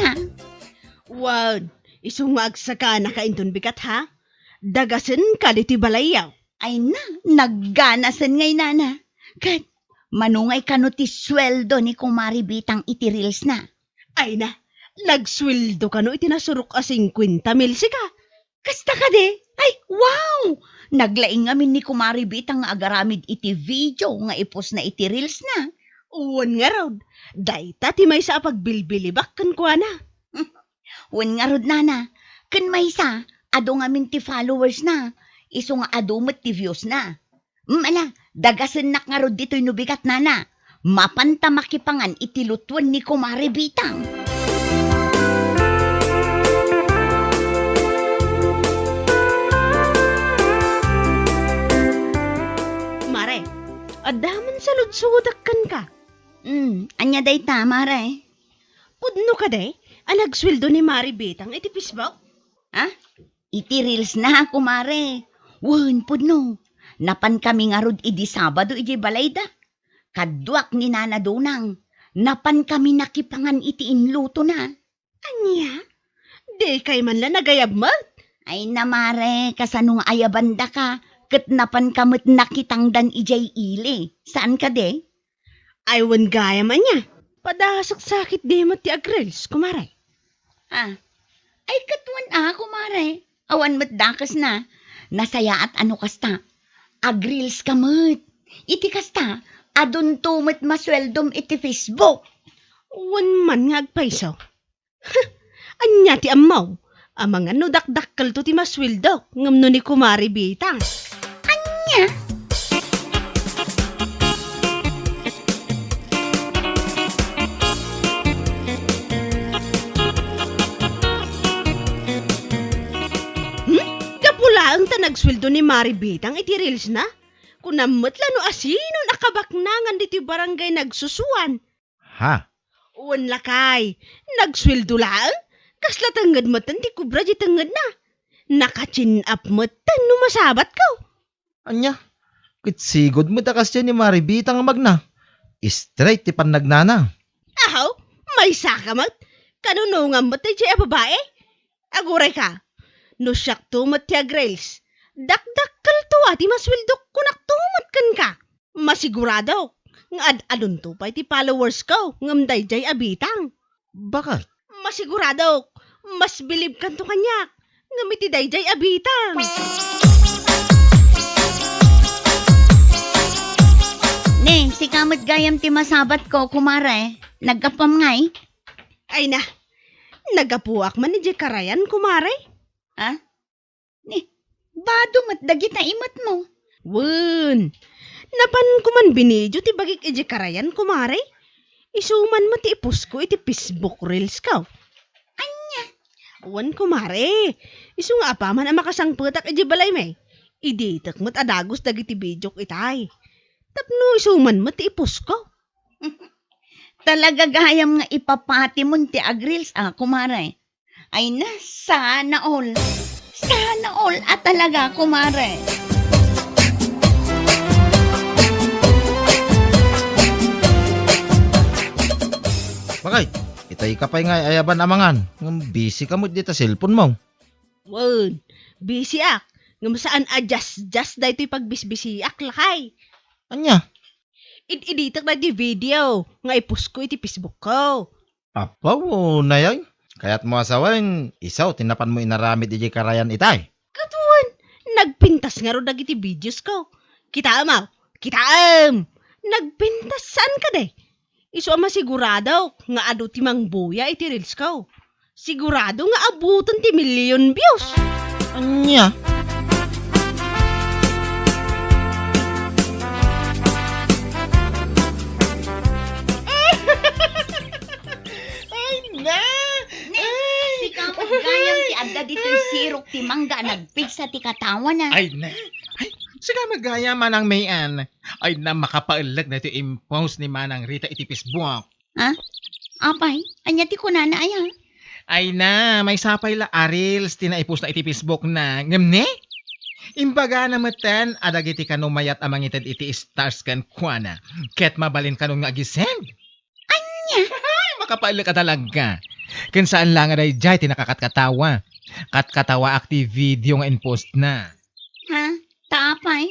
na. Wow, isungag sa ka nakaintun bikat ha? Dagasin ka diti balayaw. Ay na, nagganasan ngay nana. Kat, manungay kano ti sweldo ni Kumari Bitang iti reels na. Ay na, nagsweldo ka no itinasurok a 50 mil ka. Kasta ka de? Ay, wow! Naglaing amin ni Kumari Bitang nga agaramid iti video nga ipos na iti reels na. Uwan nga raw, dayta ti may sa pagbilbilibak kan kwa na. Wen nga rod nana, kan may sa, ado ngamin ti followers na. Iso nga ado met ti views na. Ala, dagasen nak nga rod dito'y nubikat nana. Mapanta makipangan iti lutuan ni Kumari Bitang. Mare, adaman sa ludsudak ka. Anya day tama ray. Pudno ka day, nagsweldo ni Mari Betang iti Facebook? Ha? Iti reels na, Kumare. Wen, pudno. Napan kami nga rod idi Sabado iti balayda. Kadwak ni Nana Donang. Napan kami nakipangan iti inluto na. Anya? Di kay man la nagayab mo? Ay namare, kasanong ayabanda ka. Kat napan kamot nakitangdan ijay ili. Saan ka de? Ay wan gaya man niya. Padasok sakit di mo ti agrils, kumare. Ay katuan Kumare. Awan mat dakas na. Nasaya at ano kasta. Agrils kamot. Iti kasta. Adun tumot masweldom iti Facebook. Wan man nga agpaiso. Anya ti amaw. Amang ano dakdakkal to ti masweldo. Ngamno ni Kumari Bitang. Anya? Kapula ang nagsweldo ni Mari Bitang iti reels na. Kunamot lano asino nakabaknangan diti barangay nagsusuan. Ha? Uwan lakay, nagsweldo lang? Kasla tangad mo tan di kubra di tangad na. Nakachin up mo tan numasabat ka. Anya? Kitsigod mo takas ni Maribitang magna. Straight ti pannagnana. Ahaw, may sakamat. Kanunungan mo tayo siya babae? Aguray ka. No siyak tumat ti agrels. Dakdakkel to ati maswildok kunak tumat kan ka. Masigurado. Nga adun to pa iti followers ko. Ngamday jay abitang. Bakit? Masigurado. Mas bilib kan to kanyak. Ngamiti day jay abitang. Ne, si kamot gayam ti masabat ko, Kumare. Nagkapam ngay. Ay na. Nagapuak man ni jay karayan, kumare. Ha? Ne, bado mat dagit na imat mo. Wun. Napan ko man binidyo ti bagik iji karayan, kumare. Isuman mo ti ipos ko iti Facebook reels ka. Anya? Wan, kumare. Isu nga pa man ang makasangputak iji balay may. Iditak mo't adagos dagiti video itay. Tapno isuman mo ti ipos ko. Talaga gayam nga ipapati mo ti agrils, Kumare. Ay na, sana all. Sana all at talaga, Kumare. Bakit? Itay ka pa'y nga ayaban amangan. Ngam busy ka mo dito cellphone mo. Wun. Busy ak. Ngam saan just dahi to'y pagbisbisi ak lakay. Anya? Iditak na di video. Nga ipos ko iti Facebook ko. Apaw, na yan. Kaya't mo asawan, isaw, tinapan mo inaramid iji karayan itay. Katuan. Nagpintas nga ro dagiti videos ko. Kita amaw. Kitaam. Nagpintas saan ka de? Iso ama sigurado nga ado ti mang buya iti reels ko. Sigurado nga abutan ti million views. Anya? Ay na! Si kamot gayam ti adda dito'y sirok ti mangga nagpigsa ti katawan na. Ay na. Ay, sige magaya manang mayan. Ay na makapailag na ito impose ni Manang Rita iti Facebook. Apay, anya ti kunana aya. Ay na, may sapay la arils tinaipos na iti Facebook na. Ngamne? Imbaga na matan, adag iti kanumayat amang itad iti stars kan kuana. Ket mabalin kanong nga gisend. Anya? Ay, makapailag ka talaga. Ken saan lang nga dayjay tinakakatkatawa. Katkatawa active video nga in-post na. Ha? Taapay?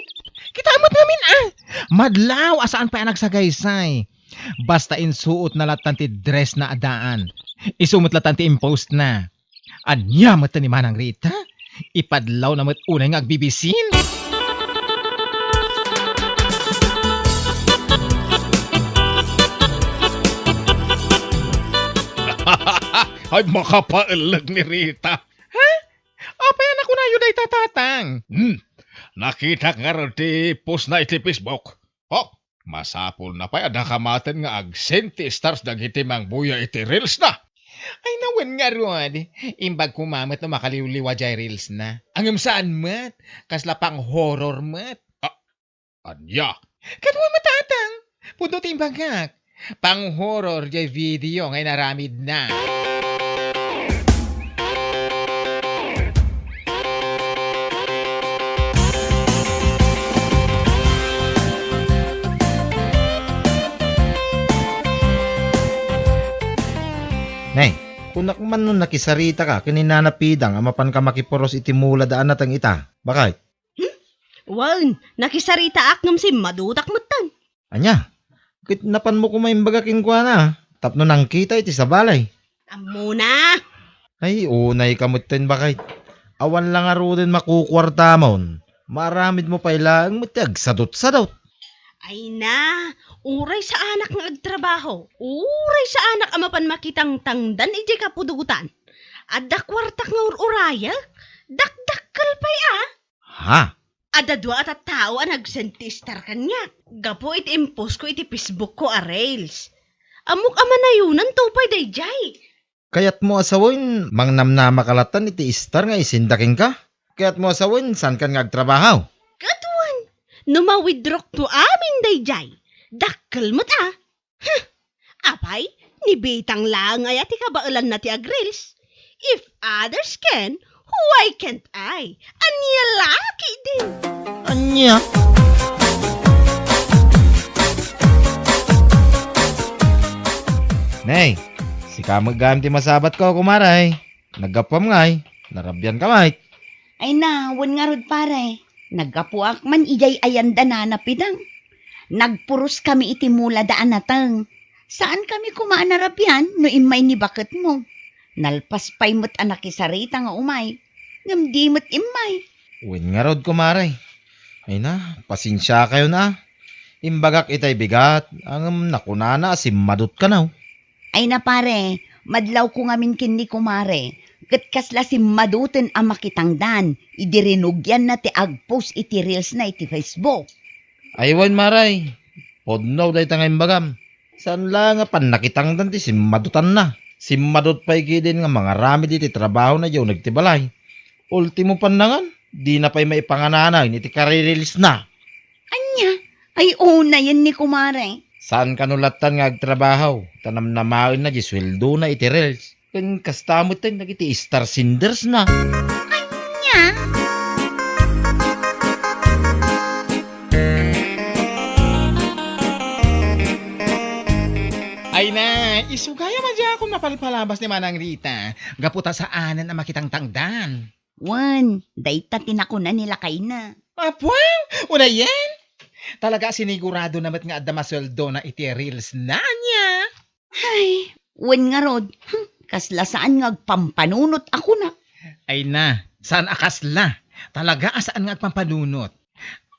Kita amat namin Madlaw asaan pa ang nagsagaysay. Basta insuot na latan ti dress na adaan. Isumot latan ti impost na. Anya mata ni Manang Rita? Ipadlaw na mat unay nga agbibisin. Ay makapailag ni Rita. Ha? Apayan ako na yun ay tatatang. Nakita nga rin ti post na iti Facebook. Oh, masapol na pa nakamatan nga agsenti stars dagiti mang buya iti reels na. Ay nawan nga ron. Imbag kumamat na makaliwliwa jay reels na. Ang saan mat? Kasla pang horror mat. Anya, Kadwa matatang. Pudot imbagak. Pang horror jay video ngay naramid na. Nay, kunak man nun nakisarita ka, kininanapidang amapan ka makiporos iti mula daan natang ita. Bakit? Wan, nakisarita ak ngam si madutak mutan. Anya, kitnapan mo kumaimbagakin kwa na. Tapno nang kita iti sa balay. Amo na. Ay, unay kamutin bakit? Awan lang aro din makukwarta mon. Maramid mo pa ilang matiag sadot-sadot. Ay na, uray sa anak nga agtrabaho. Uray sa anak amapan makitang tangdan iti kapudutan. Adda kwartak nga uraya. Dakdakkel pa'y Ha? Ada dua at tao ang nagsentistar kanya. Gapo iti impos ko iti Facebook ko a Rails. Amok amanayunan tupay dayjay. Kayat mo asawin, mangnamnama kalatan iti istar nga isindaking ka? Kayat mo asawin, san kan nga agtrabaho? Katuan, numawidrok to amin dayjay. Dakkel mo't Huh, apay, nibitang lang ay ati kabailan na ti agrils. If others can, why can't I? Anya laki din. Anya? Nay, si kamag ti masabat ko kumaray. Nagapam ngay, narabyan kamay. Ay na, wan nga rod pare. Nagkapuak man ijay ayanda na napidang. Nagpuros kami iti mula daan natang. Saan kami kumaanarapyan no imay ni bakit mo? Nalpas pa'y mo't anak isarita nga umay. Ngamdi mo't imay. Uwin nga rod kumaray. Ay na, pasensya kayo na. Imbagak itay bigat, ang nakunana madut ka na. Ay na pare, madlaw ko ngamin kini kumare. Kat kasla si madutin ang makitangdan. Idirinugyan na ti agpost iti reels na iti Facebook. Aywan maray, podnaw day tanga imbagam. Saan lang nga pan nakitangdan ti madutan na. Madut pa'y gidin nga mga rami iti trabaho na yaw nagtibalay. Ultimo pandangan, di na pa'y maipangananay iti karirilis na. Anya, ay una yan ni kumare. Saan kanulatan nga agtrabaho? Tanam na main na di sweldo na iti reels. Kan kastamot tayo nagiti star sinders na. Anya, Ay na, isugaya man dyan akong mapalpalabas ni Manang Rita. Gaputa sa anan na makitang tangdan. wan, dayta tinakunan nila kay na. Apwang, una yan. Talaga sinigurado namat nga adda masweldo na iti reels na niya. Ay, wan nga rod. Kasla saan nga agpampanunot ako na. Ay na, saan akasla? Talaga asaan nga agpampanunot?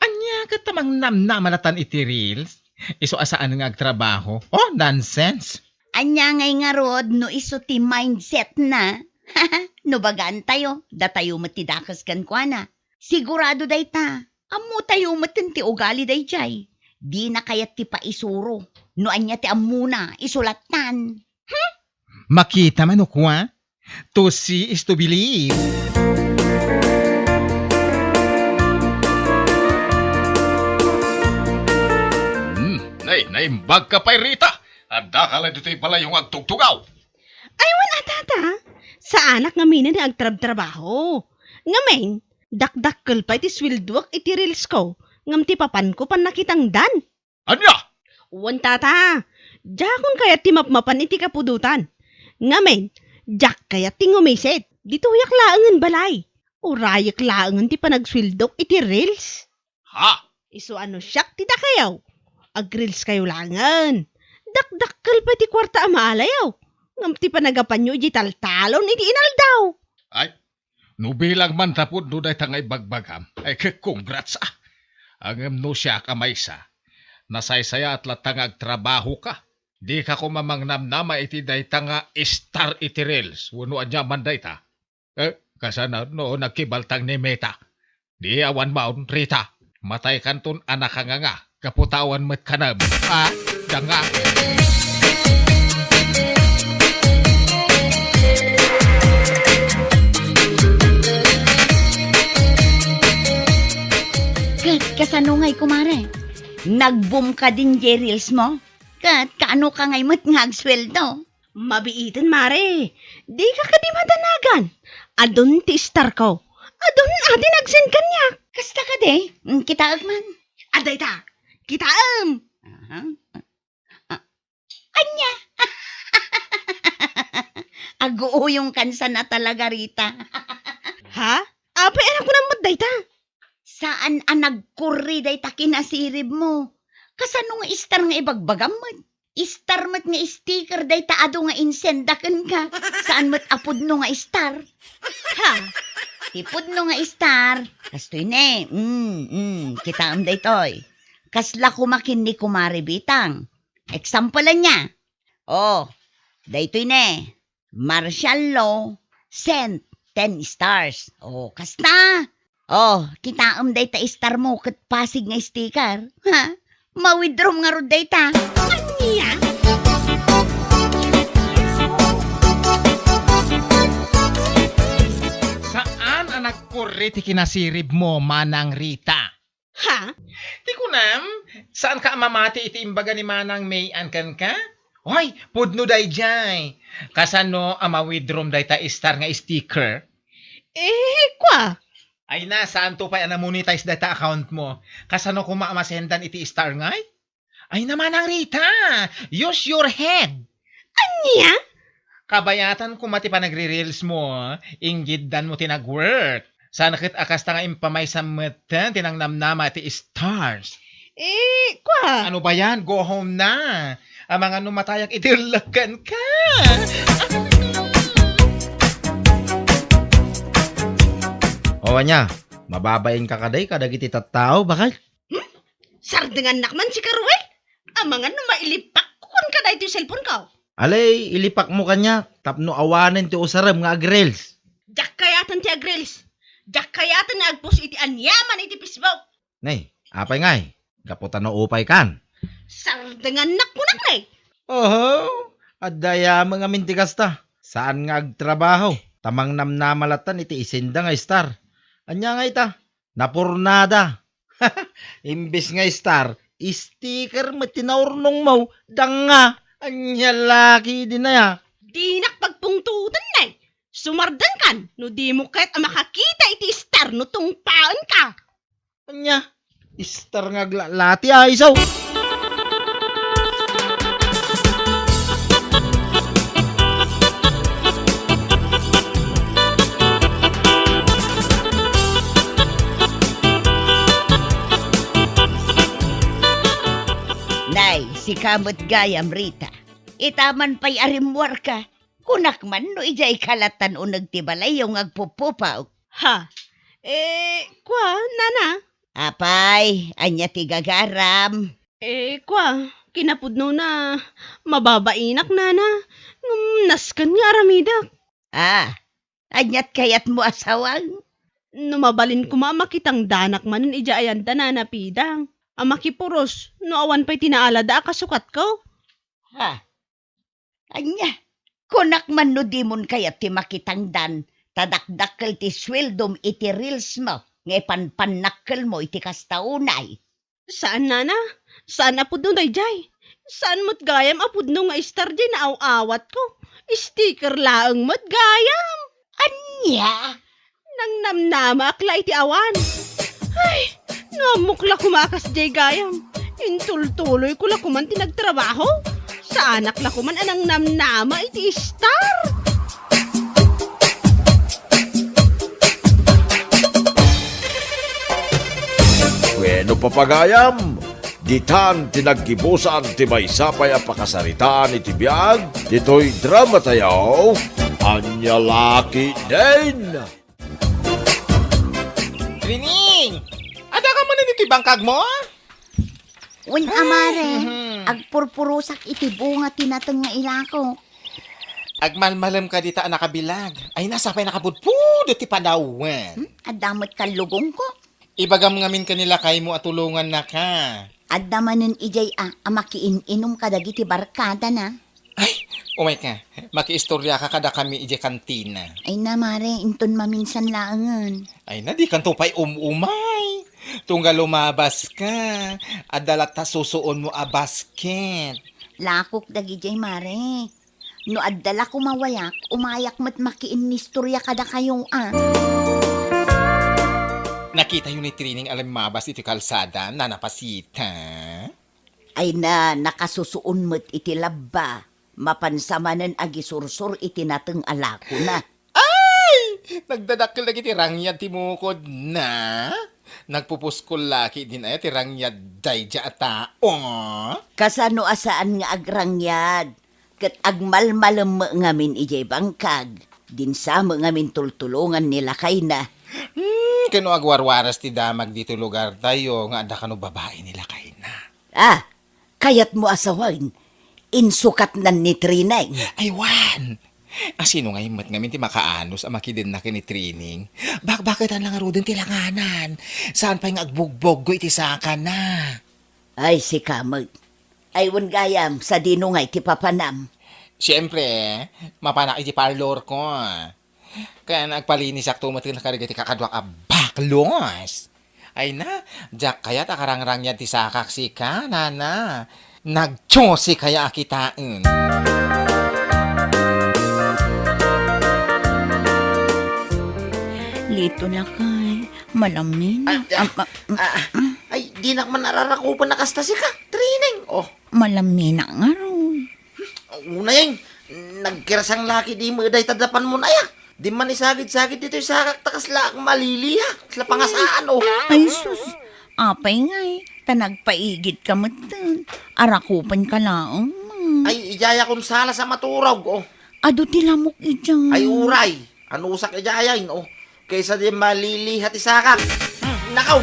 Anya ka tamang namnamalatan iti reels? Iso asaan nga agtrabaho? Oh, nonsense. Anya ngay nga rod, no iso ti mindset na. No bagaan tayo, da tayo matidakas kan kwa na. Sigurado day ta, amu tayo matin ti ugali day jay. Di na kayat ti paisuro. No anya ti amuna, isulatan. Makita man ukwa? To see is to believe. naimbag ka pa'y Rita. Adda ka lang dito'y pala yung agtugtugaw. Ay wala tata. Sa anak nga mina ni agtrab-trabaho. Ngamen, dakdakkel pa iti swilduak iti reels ko. Ngam ti papan ko pan nakitang dan. Anya? Wan tata. Jakon kaya ti mapmapan iti kapudutan. Ngamen, Jak kaya tingumisit. Dito yak laangan balay. Urayak laangan ti panagswildok iti reels. Ha? Iso ano siyak ti da kayaw. Ag-reels kayo langan. Dakdakkel pa ti kwarta amaalayaw. Ngam ti panagapan nyo iti taltalon iti inaldaw. Ay, nubilang man tapod no day tangay bagbagam. Ay, congrats ah. Ang no siya kamaysa. Nasaysaya at latangag trabaho ka. Di ka ko mamangnamnama iti day tanga star iti reels. Wano anya man day ta. Kasana no nagkibaltang ni Meta. Di awan maun Rita. Matay kanton anak ka nga. Kaputawan met kanam. Danga. Kat, kasano ngay kumare? Nag-boom ka din je reels mo? Kat, kaano ka ngay mat nga agsweldo? Mabiitin mare. Di ka kadi madanagan. Adon ti star ko. Adon atin agsen kanya. Kasta ka de? Kita agman. Aday ta. Kitaam. Anya? Aguo yung kansa na talaga, Rita. Ha? Apay anak ko ng maday ta. Saan ang nagkurri day ta kinasirib mo? Kasano nga istar nga ibagbagam mo? Istar mat nga sticker day ta ado nga insendakan ka. Saan mat apod no nga star? Ha? Tipod no nga star. Kastoy ne. Kita am day toy. Kasla kumakin ni kumari bitang. Example niya. Oh, daytoy ne. Martial law, sent 10 stars. Oh, kasta. Oh, kita am day ta star mo kat pasig nga sticker. Ha? Ma-withdraw nga ro day ta. Anya? Saan ang nagkurri ti kinasirib mo, Manang Rita? Ha? Ti kunam, saan ka mamati iti imbaga ni Manang Mayan kan ka? Hoy, pudno day jay. Kasano ang ma-withdraw day ta star nga sticker? Kwa? Ay na, saan to pa na-monetize day ta account mo? Kasano kung maamasendan iti star ngay? Ay na Manang Rita, use your head. Anya? Kabayatan kung mati pa nagre-reels mo, inggidan mo tinag-work. Sana kit akas ta nga impamay sa matan, tinangnamnama iti stars. Kwa? Ano ba yan? Go home na. Ang mga numatayak itirlakan ka. O anya, mababayin ka kaday kadagiti tattao, bakal? Sardengan nakman si Karuel. Ang mga numailipak kung ka na ito yung cellphone ko. Alay, ilipak mo kanya, tapno awanin ti usaram nga agrels. Jak kayatan ti agrels. Jak kayatan na agpos iti anyaman iti Facebook. Nay, apay ngay, gaputan no upay kan. Sardengan nakpunak na eh. Oho, adaya mga mintigas ta. Saan nga agtrabaho? Tamang namnamalatan iti isinda nga star. Anya nga ita, napurnada. Imbis nga star, sticker matinaurnong mo, danga. Anya laki din na ya. Di nakpagpungtutan na eh. Sumardan kan, no di mo kahit makakita iti star no tungpaan ka. Anya, star nga lati ay isaw. Nay, si kamot gayam Rita. Itaman pa'y arimwar ka. Kunak man no ijay kalatan o nagtibalay yung agpupupaw. Ha? Kwa, nana? Apay, anya ti gagaram. Kwa, kinapudno na mababainak, nana. Naskan nga aramidak. Anyat kayat mo asawang. Numabalin ko mamakitang danak manin ija ayan na pidang. Amakipuros, no awan pa'y tinaalada kasukat ko. Anya, kunak man no dimon kayat ti makitangdan. Tadakdakkel ti sweldom iti reels mo. Ngay panpanakkel mo iti kastaunay. Saan, nana? Saan apudno day jay? Saan mo't gayam apudno nga star jay na awawat ko? Sticker laang mo't gayam. Anya? Nang namnama akla iti awan. Ay, namukla kumakas jay gayam. Intultuloy ko la kuman tinagtrabaho. Sa anak la kuman anang namnama iti star. Bueno papagayam, ditan tinagkibusan ti may sapay a pakasaritaan iti biyag, dito'y drama tayaw, anya laki din. Trining! Ada ka mo na dito bangkag mo? Wen amare, agpurpurusak iti bunga tinateng nga ilako. Agmalmalam ka dita nakabilag. Ay nasapay nakabudpud ti padawan. Adamot kalugong ko. Ibagam ngamin kanila kay mo at tulungan na ka. Adamanen ijay amakiin-inom kadagiti barkada na. Ay, umay ka. Makiistorya ka kada kami ije kantina. Ay na mare, inton maminsan laangan. Ay na di kanto pa'y umay. Tunggal lumabas ka. Adalat ta susuon mo a basket. Lakok dagijay mare. No addala ko mawayak, umayak mat makiin ni istorya kada kayong Nakita yun ni Trining alam mabas iti kalsada na napasita. Ay na, nakasusuon mo't iti labba. Mapansamanan agi sursur iti nateng alako na. Nagdadakil lagi ti rangyad ti mukod na. Nagpupuskol laki din ay ti rangyad dayja tao. Kasano asaan nga agrangyad. Kat agmalmalam ngamin ijay bangkag. Dinsa ngamin tultulungan nila kay na. Kano agwarwaras ti damag dito lugar tayo nga ada kano babae nila kay na. Kayat mo asawan. Insukat nan ni Trinay. Ay wan! Asino ngayon mat ngamin ti makaanos ang makidin na kini Trining. Bakit ang langarudin ti langanan? Saan pa yung agbugbog ko iti saka na? Ay si Kamag. Aywan gayam sa dinungay ti papanam. Siyempre, mapanak iti parlor ko. Kaya nagpalinis akto matil na karigati kakadwak a baklos. Ay na, jak kaya takarangrang yan ti sakak si ka, nana. Nagtyosi kaya akitain. Lito na kay, malamin. Ay, di na man nararakupan na kasta si ka, Trining. Oh, Malamin na nga ron. una yung nagkirasang laki di mo day tadapan mo na ya. Di man isagid-sagid dito yung sakak takas laak maliliya. Sila pangasaan, oh. Ay sus, apay ngay, tanagpaigid ka matan. Arakupan ka laong. Ay, ijaya kong sala sa maturog, oh. Ado tilamok ijang. Ay, uray. Ano usak ijayain, oh. Kaysa di malilihat isakak. Nakaw.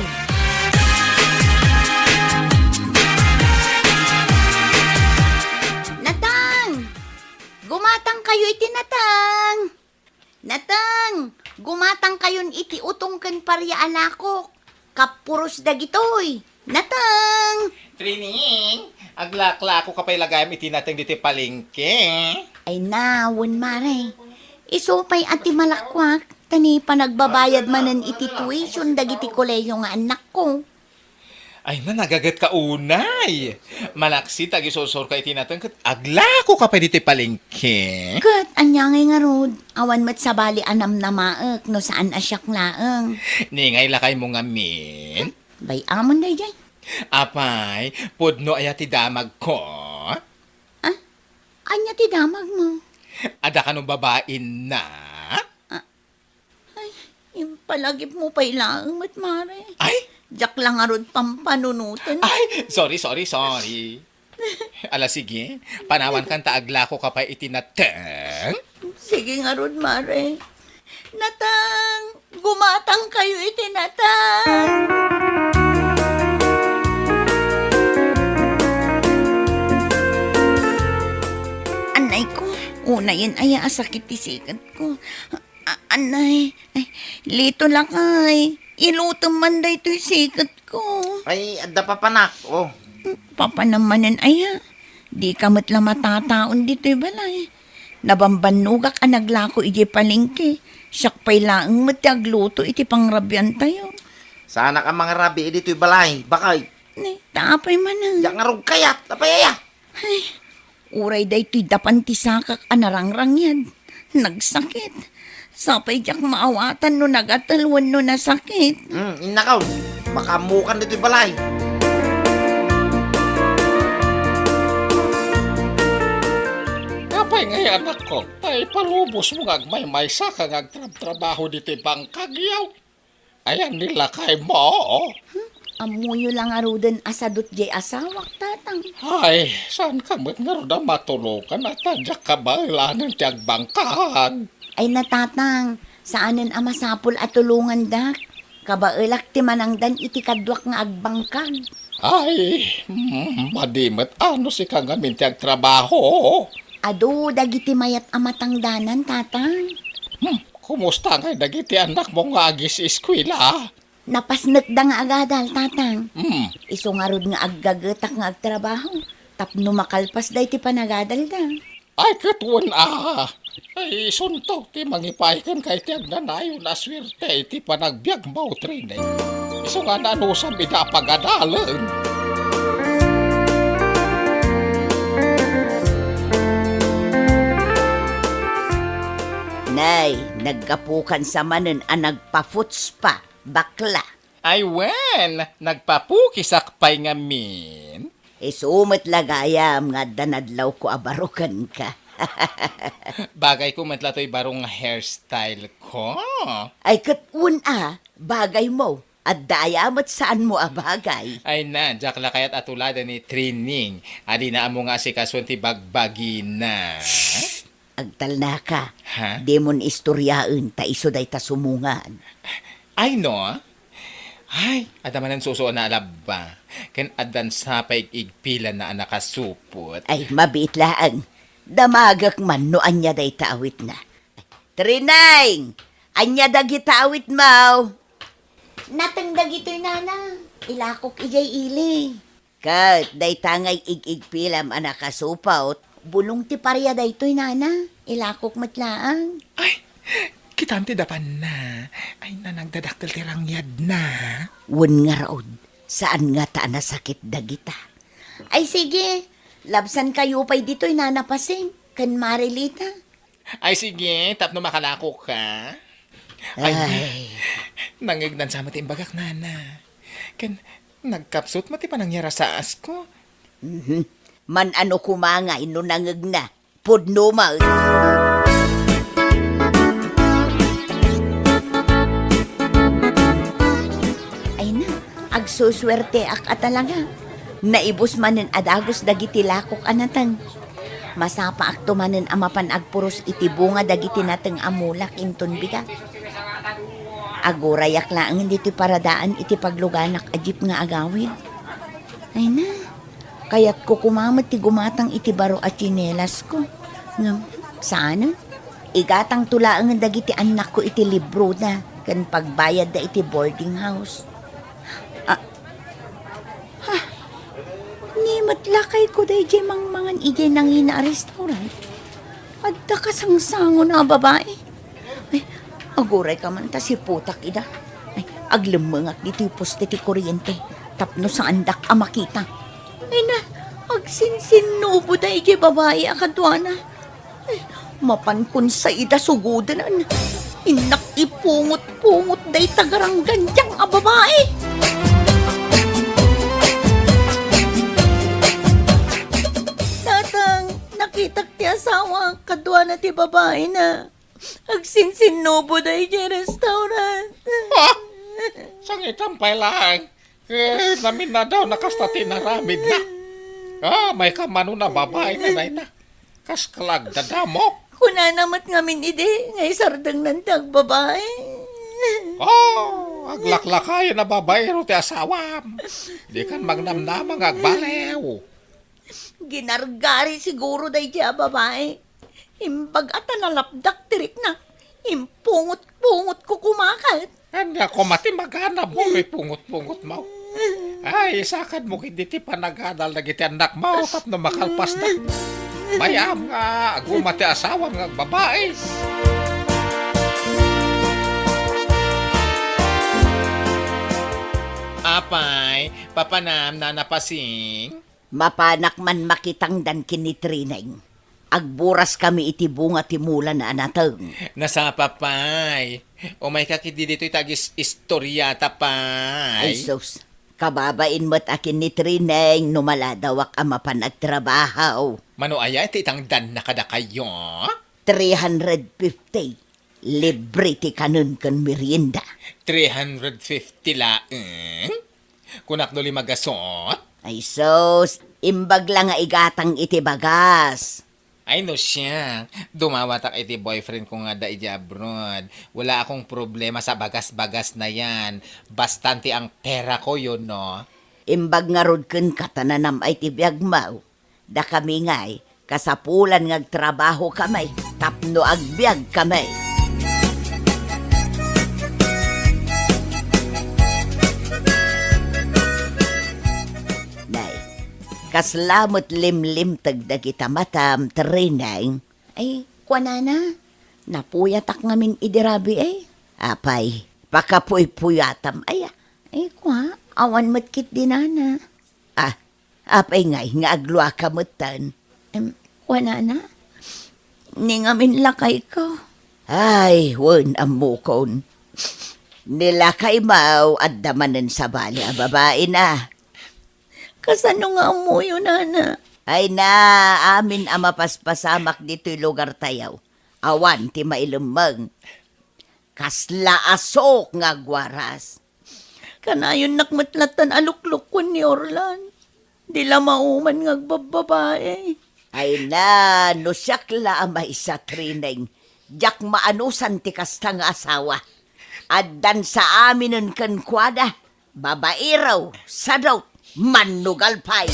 Natang! Gumatang kayo iti natang! Natang! Gumatang kayon iti utongken parya alakok. Kapuros dagitoy. Natang! Trining, aglakla ko kapay lagayam iti natin dito palengke. Ay nawon mare. Isupay ati malakwak. Tani pa nagbabayad manen iti tuition dagiti koleyo nga anak ko. Ay na, nagagat ka unay. Malaksi, tagisosor ka iti natin. Aglako kapay dito palengke. Kat, anyangay nga rod. Awan mat sabali anam na maek no saan asyak laeng. Ningay lakay mo nga min. Bay amon day jay. Apay, pudno ay ati damag ko. Anya ti damag mo. Ada ka nung babain na. Yung palagip mo pa ilaang mat mare. Ay, Jak lang arod pampanunutan. ay, sorry. Ala sige, panawan kan taaglako kapay itinateng. Sige nga rod mare. Natang! Gumatang kayo itinatang! Anay ko, una yan ay asakit isikat ko. Anay, lito lang ay. Ilutom man da ito'y sikat ko. Ay, adda pa panak, oh. Papa namanan ay di kamot lang matataon dito'y balay. Nabambanugak ang naglako iti palengke. Siyak pa'y laang matagluto iti pangrabyan tayo. Sana ka mga rabi, dito'y balay. Bakay, Tapay man ang. yak nga rog kayat, tapayaya. Uray da ito'y dapan ti sakak anarangrang yan. Nagsakit. Sapay jak maawatan no nagatalwan no nasakit. Inakaw, makamukan dito'y balay. Kapay ngay anak ko, ay palubos mo ngagmay-may sa kang trabaho dito bangkagyaw. Ayan nila kay mo. Amuyo lang arudan asadot jay asawak tatang. Ay, saan ka mo't nga rin matulukan at tadyak ka ba ilanang tiyag bangkahan? Ay natatang, saanan ang masapol at tulungan dak? Kabailak ti manangdan iti kadwak nga agbangkan. Ay, madimet ano si kang amin tiyag trabaho? Ado, dagiti mayat amatangdanan, tatang. Kumusta nga dagiti anak mo nga agis eskwela? Napasnek da nga agadal, tatang. Hmm, Iso nga rod nga aggagatak nga agtrabaho. Tapno makalpas da iti panagadal da. ay katuan Ay, suntok ti mangipay kan kay tiyag nanayo na swerte iti panagbiag mo trine. Iso nga nanusam ita pagadalan. Nay, nagkapukan sa manen ang nagpa-foots pa, bakla. Ay wen, nagpapukisak pay nga min. Isumat lagayam nga danadlaw ko abarukan ka. Bagay ko matlatoy barong hairstyle ko. Ay katun bagay mo. At dayamat saan mo abagay. Ay na, jak la kayat atulada ni training. Adi na amo nga si kaswan ti bagbagi na. Agtal na ka. Ha? Demon istoryaan ta iso day ta sumungan. Ay no? Ay, adamanan suso na alaba. Ken adan sa paigigpila na nakasupot. Ay mabit lang. Damagak man no anya day taawit na. Trinay! Anya dagi taawit mau. Natangdag ito'y nana. Ilakok ijay ili. Kat, day tangay igigpilam anakasupaut. Bulong ti parya day ito'y nana. Ilakok matlaang. Ay, kitam ti dapan na. Ay na nagdadaktal ti rangyad na. Wan nga raod. Saan nga ta nasakit dagita? Ay sige. Labsan kayo pa'y dito'y nanapasing. Kan Marilita. Ay sige, tapno makalako ka. Ay. Nangignan sa mati imbagak nana. Ken nagkapsot mati pa nangyara sa asko. Man ano kumangay no nangag na. Pudno ma. Ay na, agsuswerte ak atalaga. Naibos manen adagos dagiti lakok anatan. Masapa ak tumanen amapan agpuros iti bunga dagiti nateng amulak inton bigat. Agurayak lang diti paradaan iti pagluganak ajip nga agawid. Ay na, kaya't ko kumamat ti gumatang iti baro at chinelas ko. Nga, saan? Igatang tulaang dagiti anak ko iti libro na, kan pagbayad da iti boarding house. Ni matlakay ko day jay mangmangan ijay nangina restaurant. At da kasangsango na babae. Ay, aguray ka man ta si putak ida. Ay, aglemengak dito poste ti kuryente. Tapno sa andak makita. Ay na, agsinsinubo da ijay babae akadwana. Ay, mapankun sa ida sugudanan. Inak ipungot-pungot day tagarang gandyang babae. Nakitak ti asawa, kadwa na ti babae na. Agsinsinubo da iti restaurant. Sangitampay lang. Namin na daw nakastati na ramid na. May kamano na babae na na. Kas kalag dadamok. Kuna namat ngamin ide, ngay sardang nantag babae. Aglaklakayo na babae ro ti asawam. Di kan magnamnamang agbalew. Ginargari siguro da iti babae. Imbag at nalapdak tirik na. Impungot-pungot ko kumakat. Anda ko mati magana mo may pungot-pungot mo. Ay, sakad mo hindi ti panagadal na giti anak mo tap na makalpas na. Mayam nga, agumati asawa nga babae. Apay, papanam na napasing. Mapanak man makitang dan kinitrineng. Agburas kami iti bunga ti mula na anateng. Nasa papay. O may kakidi dito itagis istorya tapay. Ay sus, kababain mo't akin ni Trineng numaladawak ama pa nagtrabaho. Mano aya iti itang dan na kada kayo? 350. Libre ti kanun kan merienda. 350 laeng? kunak duli magasot. Ay sos, imbag lang nga igatang iti bagas. Ay no siya, dumawatak iti boyfriend ko nga da iti abroad. Wala akong problema sa bagas-bagas na yan. Bastante ang pera ko yun, no? Imbag nga rod ken katananam ay tibiyag mau. Da kami ngay, kasapulan nga trabaho kamay, tapno agbyag kamay. Nay, kaslamot limlim tagda kita matam trinay. Ay, kwanana, napuyatak ngamin idirabi ay. Apay, pakapuy-puyatam ay. Ay, kwa, awan matkit dinana. Apay ngay nga agluwa kamutan. Kwanana, ningamin lakay ko. Ay, wan amukon. Nilakay mau at damanan sa bali a babae na. Kasano nga amuyo, nana? Ay na, amin ang mapaspasamak dito'y lugar tayaw. Awan ti mailumang. Kasla asok nga gwaras. Kanayon nakmatlatan aluklok ko ni Orlan. Dila mauman nga bababae. Ay na, no siyakla ang maisa trineng. Jak maanusan ti kasta nga asawa. Addan sa aminin kankwada. Babairaw, sadaw, manugal pay.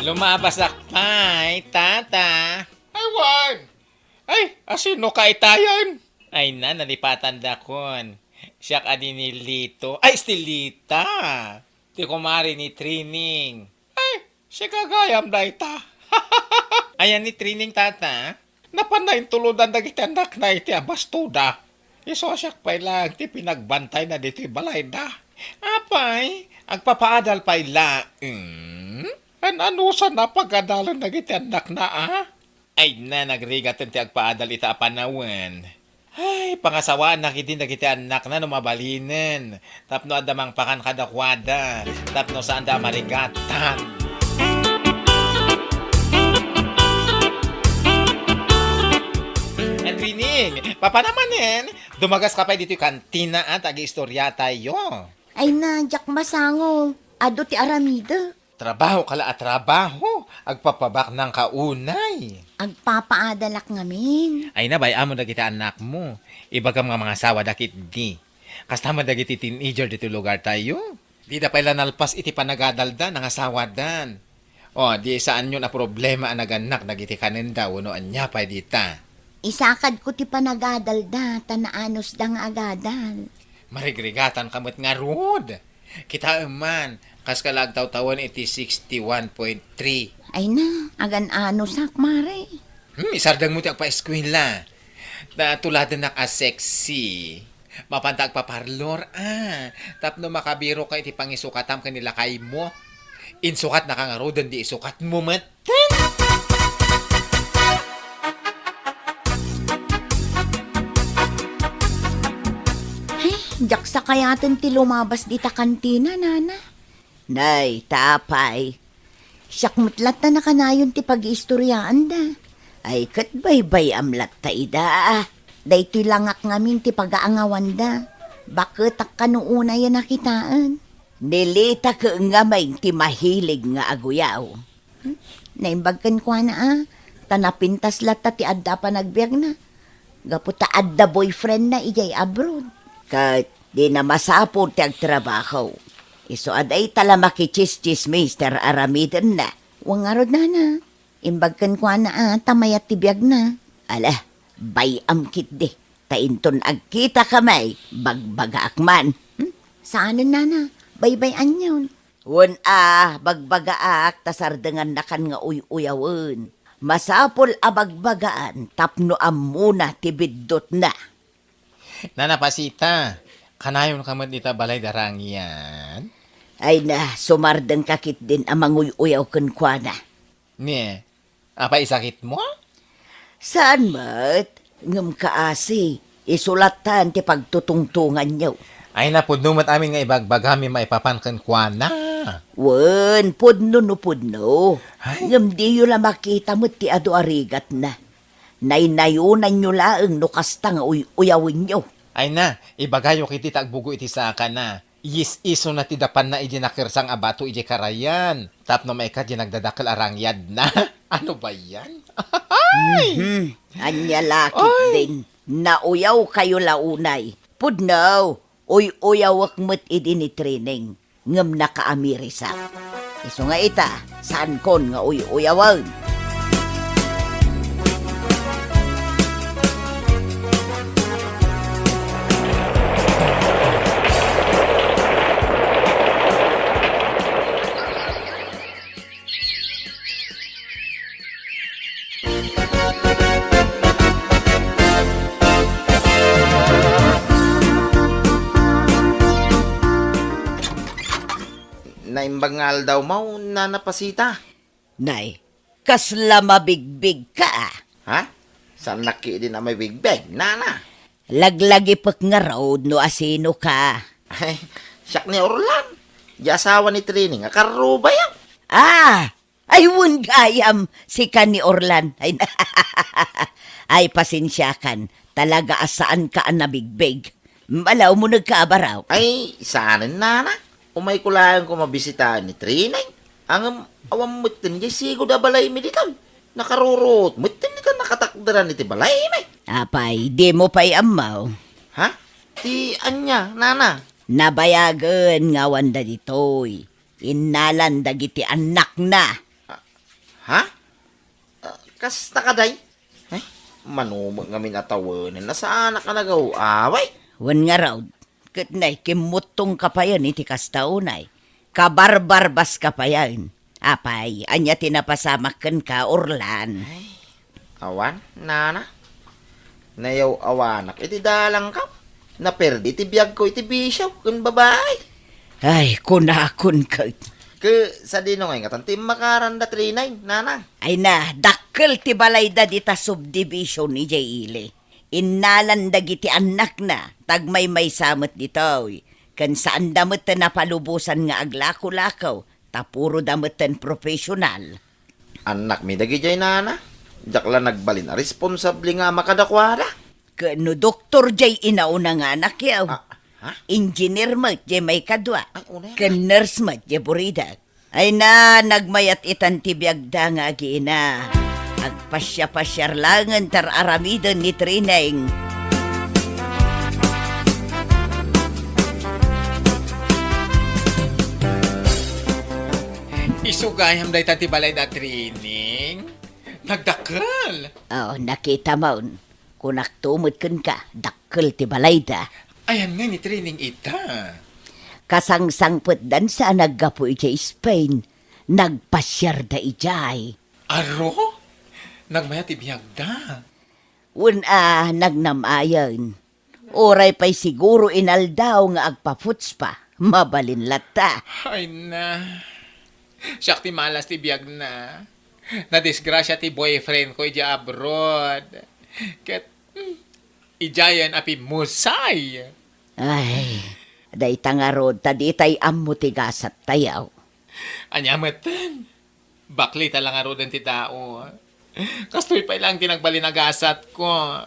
Lumabasak pay, tata. Ay, wag! Ay, asino ka itayon? Ay na, nalipatan da kon. Siyak adi ni Lito. Ay, Stilita. Ti kumari ni Trining. Ay, siya kagayam da ita. Ayan ni Trining, tata. Napanayin tuludan na gitanak na iti abastuda. Iso siyak pa'y lang, ti pinagbantay na dito balay da. Apay, agpapaadal pa'y lang. Anusan na pagadalan na gitanak na Ay na, nagrigatan ti agpaadal ita apanawan. Ay, pangasawaan na kiti na kiti anak na numabalinan. Tapno adamang pakan kadakwada. Tapno saan da marigatan. Trining, papanamanin, dumagas ka pa dito yung kantina at ag-istorya tayo. Ay na, jak masango. Ado ti aramida. Trabaho kala at trabaho, agpapabak ng kaunay. Agpapaadalak ngamin. Ay na, bayamo na kita anak mo. Iba ka mga asawa dakit di. Kastama dagiti teenager dito lugar tayo. Di da pala nalpas iti panagadalda ng asawa dan. O, di saan yun na problema ang naganak dagiti kanenda, uno anya pa dita. Isakad ko ti panagadalda, tanaanos da nga agadal. Marigrigatan kamot nga rod. Kita man, kas kalagtaw-tawan iti 61.3. Ay na, agan-ano sak, mare. Isardang mo ti agpa-eskwela. Natuladan na ka sexy. Mapantag pa parlor, Tapno makabiro ka iti pangisukatam kanila kay mo. Insukat na ka nga rodan di isukat mo matan. Jak sa kayatin ti lumabas di ta kantina, nana. Nay, tapay. Siyak mutlat na nakanayon ti pag-iistoryaan da. Ay, kat bay-bay amlat ta ida. Daytoy langak ngamin ti pag-aangawan da. Bakit ak kanuuna yan nakitaan? Nilita ka nga may ti mahilig nga aguyaw. Naimbagkan ko na Tanapintas lata ti adda pa nagbiag na. Gaputa adda boyfriend na ijay abroad. Kat di na masapod ti agtrabaho. Iso aday tala makichis-chis Mr. Aramiden na. Wangarod na. Imbagkan ko na tamayat ti biag na. Ala, bayam kit di. Tainton agkita kamay, bagbaga akman. Saan na? Baybayan yun. Wan bagbaga tasardengan na kan nga uyawon. Masapol abagbagaan, tapno amuna tibidot na. Nanapasita, kanayon ka man dita balay darang yan? Ay na, sumardeng kakit din amang uyaw kunkwana. Ne, apa isakit mo? Saan mat? Ngam kaasi, isulatan ti pagtutungtungan niyo. Ay na, pudnumat amin nga ibagbagami maipapankan kwa na. Wen, pudno no pudno. Ay. Ngam di yun la makita mo ti ado arigat na. Naynayunan nyo laeng no kasta nga uyawin nyo. Ay na, ibagayo kiti tagbugo iti saka na. Iso na ti dapan na iji nakirsang abato iji karayan. Tapno may ka di nagdadakal arangyad na. Ano ba yan? Anya lakit din. Nauyaw kayo launay. Pudnaw, uyawak mo't idi ni training. Ngam nakaamirisak. Iso nga ita, saan kon nga uyawan? Naimbangal daw mau nanapasita. Nay, kasla mabigbig ka. Ha? Saan laki din na may big bag, nana? Laglagi pag nga road no asino ka. Ay, siyak ni Orlan. Di asawa ni Training, akaro ba yan? Ay wun gayam si ka ni Orlan. Ay pasensyakan, talaga asaan ka ang nabigbig. Malaw mo nagkaabaraw. Ay, saanin nana? Umay ko lang ko mabisitahan ni Training. Ang awam mutin di sigo da balay mi dito. Nakarurot, mutin ni ka nakatakdaran iti balay mi. Apay, di mo pa'y amaw. Ha? Ti anya, nana? Nabayagan nga wanda ditoy. Inalan dagiti anak na. Ha? Kasta ka day? Ay, manumang nga minatawanan na sa anak ka nag-away. Wan nga raw, katnay kimutong kapayan iti kastaunay. Kabarbarbas kapayan. Apay, anya tinapasamakan ka, Orlan. Awan, nana? Nayaw awanak, iti dalang ka. Naperdi, iti biyag ko, iti bisyaw, kun babae. Ay, kunakun ka. Sa dino ngayon katanti makaranda Trinay, nana. Ay na, dakkel ti balay da dita subdivision ni Jayle. Inalan dagiti anak na, tagmay may samot dito. Kan saan damot na palubusan nga aglako-lakaw, tapuro damotan profesional. Anak mi dagi jay nana. Jakla nagbalin, responsable nga makadakwada. Kano doktor jay inauna nga anak yaw. Ha? Engineer mo jay may kadwa. Ang una yan. Kan nurse mo jay burida. Ay na, nagmayat itan tibiyagda nga gina. Agpasya-pasyar langan tar aramidon ni Trineng. Isugayam day tati balay da training. Nagdakal. Oh, nakita mo. Kunak tumod kun ka, dakkel ti balay da. Ayan nga ni training ita. Kasangsangput dan sa naggapo ijay Spain. Nagpasyar da ijay. Aro? Nagmayat ibiyag da. Una, nagnamayan. Oray pa'y siguro inaldaw nga agpaputs pa. Mabalin lata. Ay na. Siyak ti malas ti biyag na. Nadisgrasya ti boyfriend ko ija abroad. Ket, ijayan api musay. Ay, day tangarod, taditay ammutigasat tayaw. Anyamatan. Bakli talang arodan ti tao. Kastoy pa ilang tinagbalinagasat ko.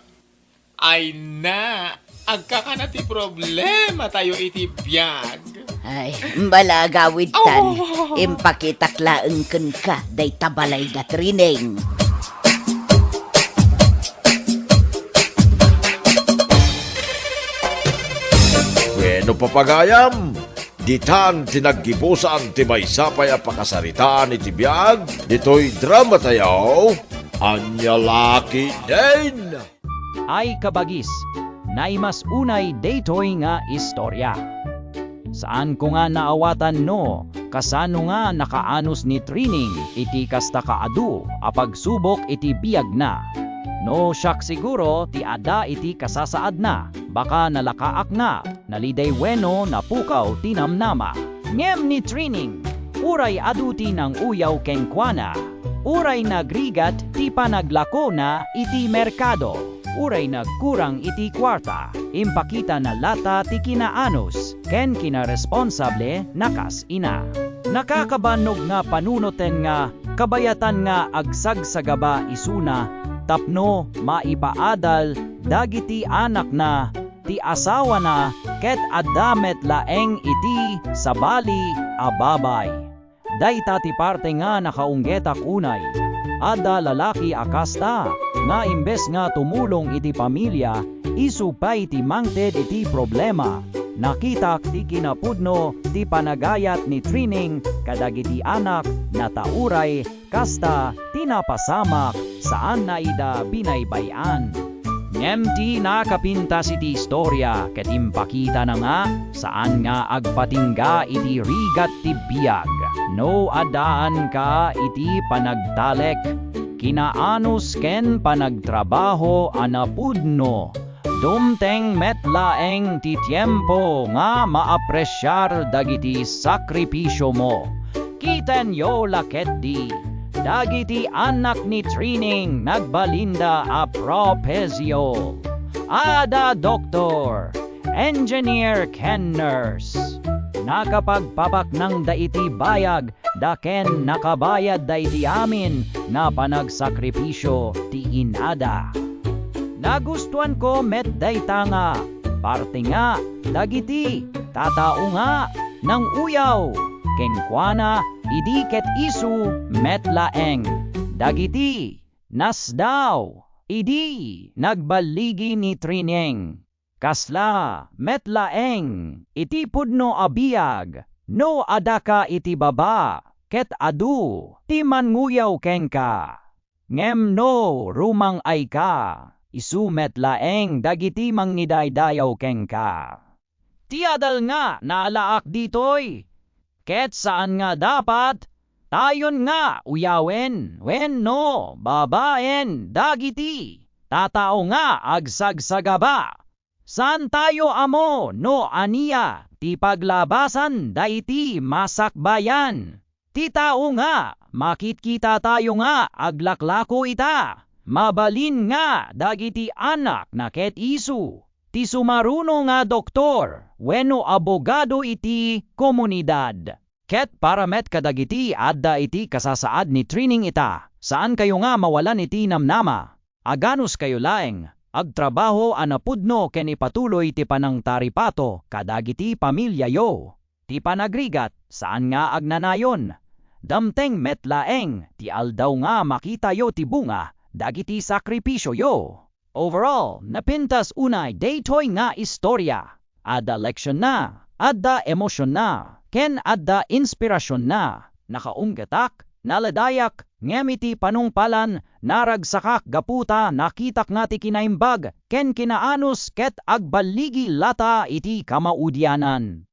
Ay na, agkakana ti problema tayo iti biyag. Ay, mbala gawid tan. Impakitaklaan kun ka, day tabalay da Trineng. Bueno papagayam, ditan tinaggibusan ti maysapay a pakasaritaan iti biag, dito'y drama tayaw, anya laki din. Ay kabagis, naimas unay daytoy nga istorya. Saan ko nga naawatan no, kasano nga nakaanos ni Trining iti kasta kaadu apagsubok iti biyag na. No siyak siguro ti ada iti kasasaad na, baka nalakaak na, naliday weno na pukaw tinamnama. Ngem ni Trining, uray aduti ng uyaw kengkwana, uray nagrigat ti panaglako na iti merkado. Uray nagkurang iti kwarta, impakita na lata ti kinaanos, ken kinaresponsable nakas ina. Nakakabanog nga panunoten nga, kabayatan nga agsagsagaba isuna, tapno maipaadal dagiti anak na ti asawa na ket addamet laeng iti sa bali a babay. Dayta ti parte nga nakaunggetak unay. Adda lalaki akasta nga imbes nga tumulong iti pamilya isupay ti mangted iti problema. Nakitak ti kinapudno ti panagayat ni Trining kadagiti anak na tauray kasta tinapasamak saan na ida binaybayan. Ngem ti nakapintas iti istorya ket impakita na nga saan nga agpatingga iti rigat ti biyag. No adaan ka iti panagtalek, kinaanus ken panagtrabaho anapudno. Dumteng metlaeng ti tiempo nga maapresyar dagiti sakripisyo mo. Kiten yo laket di. Dagiti anak ni Trining nagbalinda a propesyo. Ada doktor, engineer ken nurse. Nakapagpapak ng daiti bayag, daken nakabayad daiti amin nga panagsakripisyo ti inada. Nagustuhan ko met dayta nga, parte nga, dagiti, tatao nga, ng uyaw, kenkwana, idi ket isu, met laeng, dagiti, nasdaw, idi, nagbaligi ni Trining, kasla, met laeng, iti pudno abiyag, no adaka iti baba, ket adu, ti manguyaw kenka, ngem no rumang ay ka. Isumet laeng dagiti mangnidaydayaw kenka. Tiadal nga naalaak ditoy. Ket saan nga dapat tayon nga uyawen wenno babaen dagiti. Tatao nga agsagsagaba. Saan tayo amo no aniya ti paglabasan daiti masakbayan. Ti tao nga makitkita tayo nga aglaklako ita. Mabalin nga dagiti anak na ket isu, ti sumaruno nga doktor, wenno abogado iti komunidad. Ket paramet kadagiti adda iti kasasaad ni Trining ita, saan kayo nga mawalan iti namnama. Aganos kayo laeng, agtrabaho anapudno ken ipatuloy ti panangtaripato kadagiti pamilya yo. Ti panagrigat, saan nga agnanayon. Damteng metlaeng, ti aldaw nga makita yo ti bunga, dagiti sakripisyo yo. Overall, napintas unay daytoy nga istorya. Adda leksyon na, adda emosyon na, ken adda inspirasyon na. Nakaunggetak, naladayak, ngemiti panungpalan, naragsakak gaputa, nakitak nga ti kinaimbag, ken kinaanos ket agbaligi lata iti kamaudyanan.